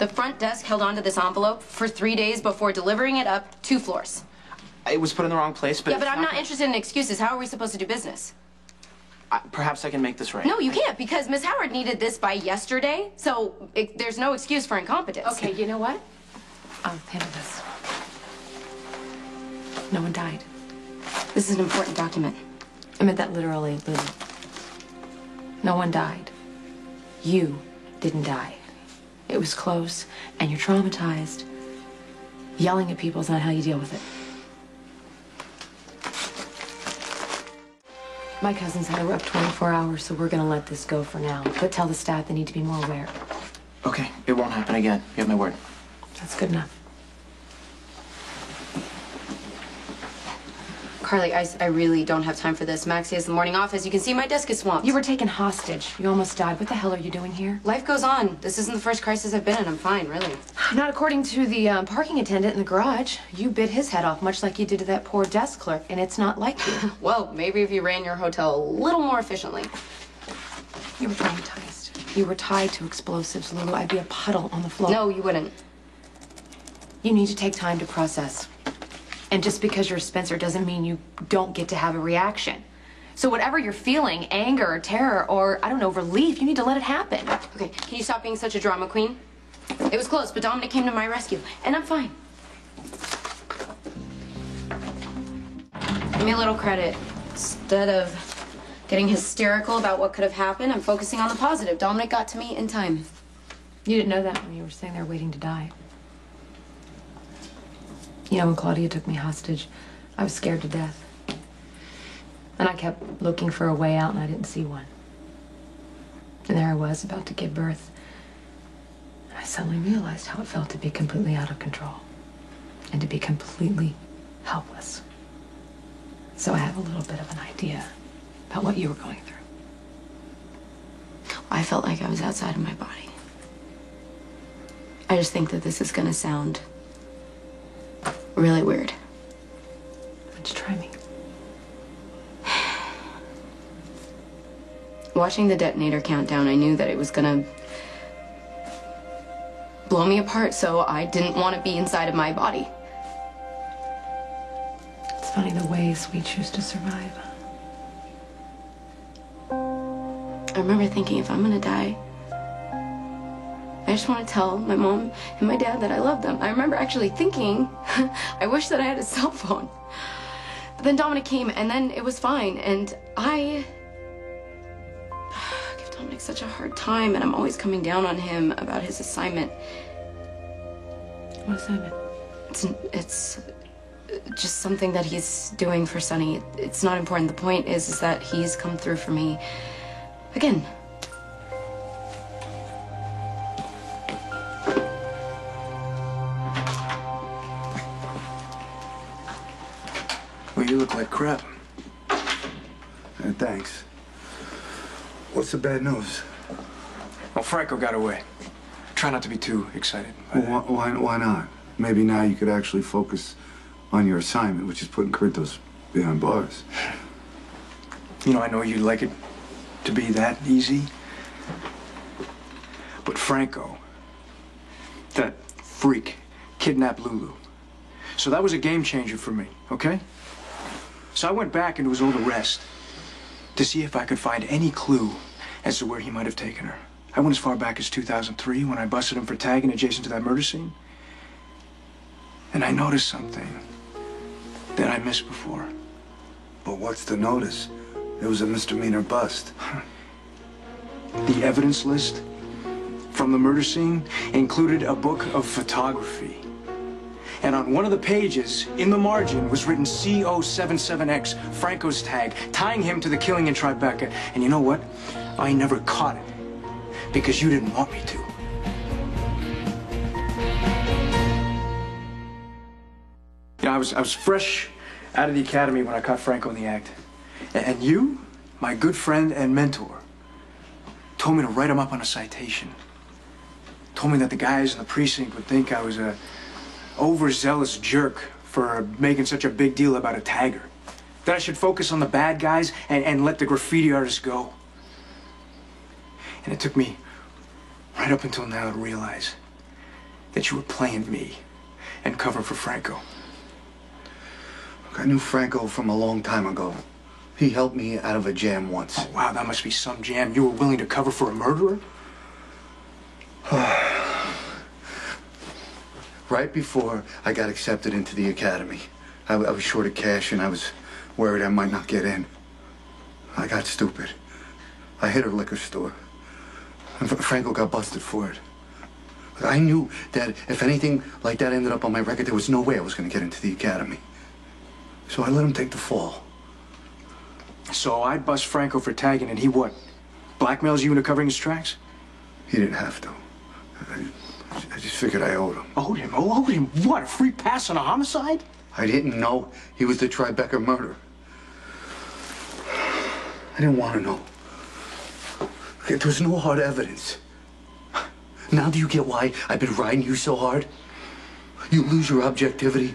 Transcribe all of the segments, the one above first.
The front desk held onto this envelope for 3 days before delivering it up 2 floors. It was put in the wrong place, but... Yeah, but I'm not interested in excuses. How are we supposed to do business? Perhaps I can make this right. No, you can't, because Miss Howard needed this by yesterday, so there's no excuse for incompetence. Okay, you know what? I'll handle this. No one died. This is an important document. I meant that literally, Lily. No one died. You didn't die. It was close, and you're traumatized. Yelling at people is not how you deal with it. My cousin's had a rough 24 hours, so we're gonna let this go for now. But tell the staff they need to be more aware. Okay, it won't happen again. You have my word. That's good enough. Carly, I really don't have time for this. Maxie has the morning off. As you can see, my desk is swamped. You were taken hostage. You almost died. What the hell are you doing here? Life goes on. This isn't the first crisis I've been in. I'm fine, really. Not according to the parking attendant in the garage. You bit his head off, much like you did to that poor desk clerk, and it's not like you. Well, maybe if you ran your hotel a little more efficiently. You were traumatized. You were tied to explosives, Lulu. I'd be a puddle on the floor. No, you wouldn't. You need to take time to process. And just because you're a Spencer doesn't mean you don't get to have a reaction. So whatever you're feeling, anger or terror or, I don't know, relief, you need to let it happen. Okay, can you stop being such a drama queen? It was close, but Dominic came to my rescue, and I'm fine. Give me a little credit. Instead of getting hysterical about what could have happened, I'm focusing on the positive. Dominic got to me in time. You didn't know that when you were sitting there waiting to die. You know, when Claudia took me hostage, I was scared to death. And I kept looking for a way out, and I didn't see one. And there I was, about to give birth. And I suddenly realized how it felt to be completely out of control. And to be completely helpless. So I have a little bit of an idea about what you were going through. I felt like I was outside of my body. I just think that this is gonna sound really weird. Why don't you try me? Watching the detonator countdown, I knew that it was gonna blow me apart, so I didn't want to be inside of my body. It's funny the ways we choose to survive. I remember thinking, if I'm gonna die, I just want to tell my mom and my dad that I love them. I remember actually thinking, I wish that I had a cell phone. But then Dominic came, and then it was fine, and I give Dominic such a hard time, and I'm always coming down on him about his assignment. What assignment? It's just something that he's doing for Sunny. It's not important. The point is that he's come through for me again. Well, you look like crap. Thanks. What's the bad news? Well, Franco got away. Try not to be too excited. Well, why not? Maybe now you could actually focus on your assignment, which is putting Kurtos behind bars. You know, I know you'd like it to be that easy. But Franco, that freak, kidnapped Lulu. So that was a game changer for me, okay? So I went back into his old arrest to see if I could find any clue as to where he might have taken her. I went as far back as 2003 when I busted him for tagging adjacent to that murder scene. And I noticed something that I missed before. But what's the notice? It was a misdemeanor bust. The evidence list from the murder scene included a book of photography. And on one of the pages, in the margin, was written CO77X, Franco's tag, tying him to the killing in Tribeca. And you know what? I never caught it, because you didn't want me to. You know, I was fresh out of the academy when I caught Franco in the act. And you, my good friend and mentor, told me to write him up on a citation. Told me that the guys in the precinct would think I was a overzealous jerk for making such a big deal about a tagger. That I should focus on the bad guys and let the graffiti artists go. And it took me right up until now to realize that you were playing me and covering for Franco. Look, I knew Franco from a long time ago. He helped me out of a jam once. Oh, wow, that must be some jam you were willing to cover for a murderer? Right before I got accepted into the academy, I was short of cash and I was worried I might not get in. I got stupid. I hit a liquor store. And Franco got busted for it. I knew that if anything like that ended up on my record, there was no way I was going to get into the academy. So I let him take the fall. So I bust Franco for tagging and he what? Blackmails you into covering his tracks? He didn't have to. I just figured I owed him. Owed him? Oh, owed him what? A free pass on a homicide? I didn't know he was the Tribeca murderer. I didn't want to know. There was no hard evidence. Now do you get why I've been riding you so hard? You lose your objectivity,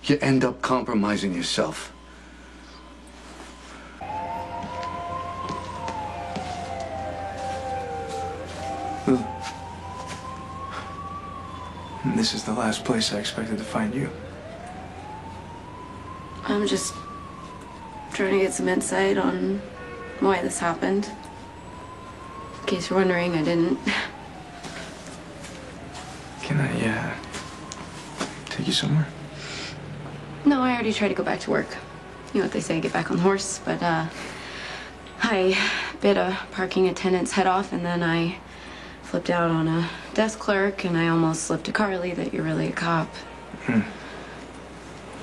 you end up compromising yourself. And this is the last place I expected to find you. I'm just trying to get some insight on why this happened. In case you're wondering, I didn't. Can I, take you somewhere? No, I already tried to go back to work. You know what they say, get back on the horse. But, I bit a parking attendant's head off, and then I flipped out on a desk clerk, and I almost slipped to Carly that you're really a cop.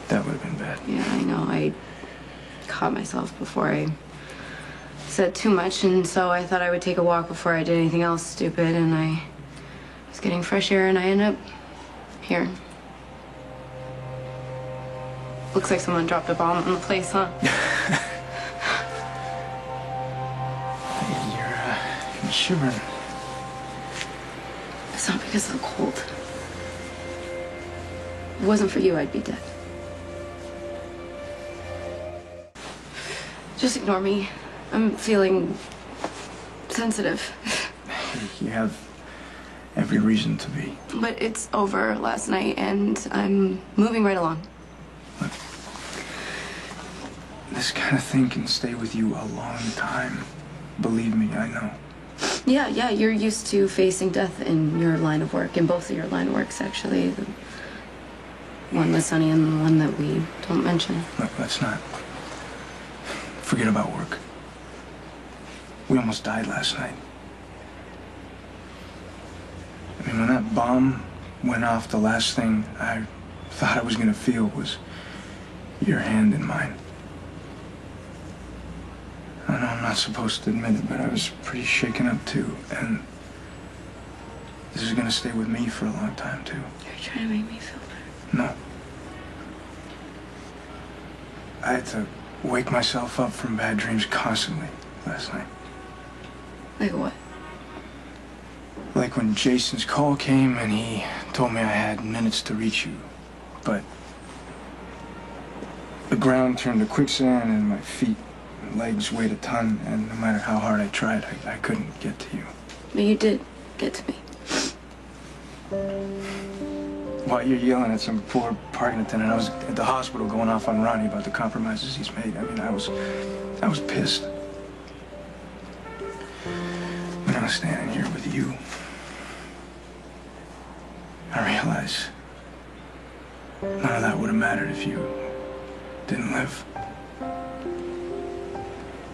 That would have been bad. Yeah, I know. I caught myself before I said too much, and so I thought I would take a walk before I did anything else stupid, and I was getting fresh air, and I ended up here. Looks like someone dropped a bomb on the place, huh? You're shivering. It's not because of the cold. If it wasn't for you, I'd be dead. Just ignore me. I'm feeling sensitive. You have every reason to be. But it's over last night, and I'm moving right along. Look, this kind of thing can stay with you a long time. Believe me, I know. Yeah, you're used to facing death in your line of work, in both of your line of works, actually. The one with Sonny and the one that we don't mention. Look, let's not forget about work. We almost died last night. I mean, when that bomb went off, the last thing I thought I was gonna feel was your hand in mine. I know I'm not supposed to admit it, but I was pretty shaken up too, and this is gonna stay with me for a long time too. You're trying to make me feel better. No. I had to wake myself up from bad dreams constantly last night. Like what? Like when Jason's call came and he told me I had minutes to reach you, but the ground turned to quicksand and my feet and legs weighed a ton, and no matter how hard I tried, I couldn't get to you. But you did get to me. While you're yelling at some poor parking attendant, I was at the hospital going off on Ronnie about the compromises he's made. I mean, I was pissed. When I was standing here with you, I realized none of that would have mattered if you didn't live.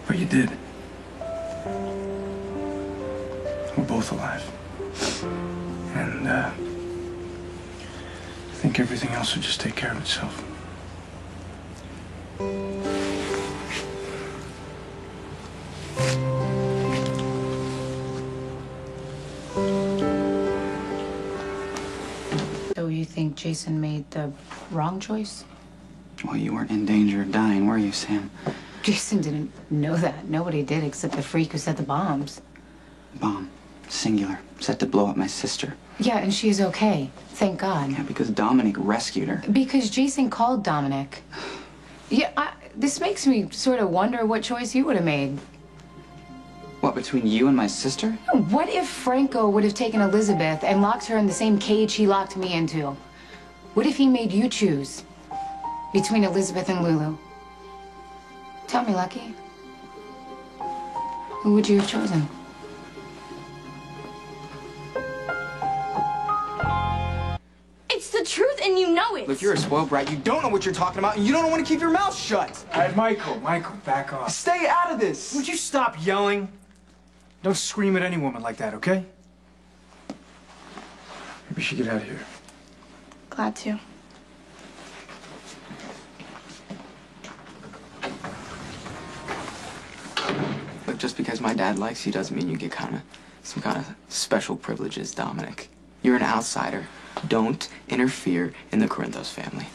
But you did. We're both alive. And, I think everything else will just take care of itself. So you think Jason made the wrong choice? Well, you weren't in danger of dying, were you, Sam? Jason didn't know that. Nobody did except the freak who set the bombs. Bomb. Singular. Set to blow up my sister. Yeah, and she's okay. Thank God. Yeah, because Dominic rescued her. Because Jason called Dominic. Yeah, this makes me sort of wonder what choice you would have made. What, between you and my sister? What if Franco would have taken Elizabeth and locked her in the same cage he locked me into? What if he made you choose between Elizabeth and Lulu? Tell me, Lucky. Who would you have chosen? It's the truth and you know it. Look, you're a spoiled brat. You don't know what you're talking about, and you don't want to keep your mouth shut. All right, Michael, back off. Stay out of this. Would you stop yelling? Don't scream at any woman like that, okay? Maybe we should get out of here. Glad to. Look, just because my dad likes you doesn't mean you get some kind of special privileges, Dominic. You're an outsider. Don't interfere in the Corinthos family.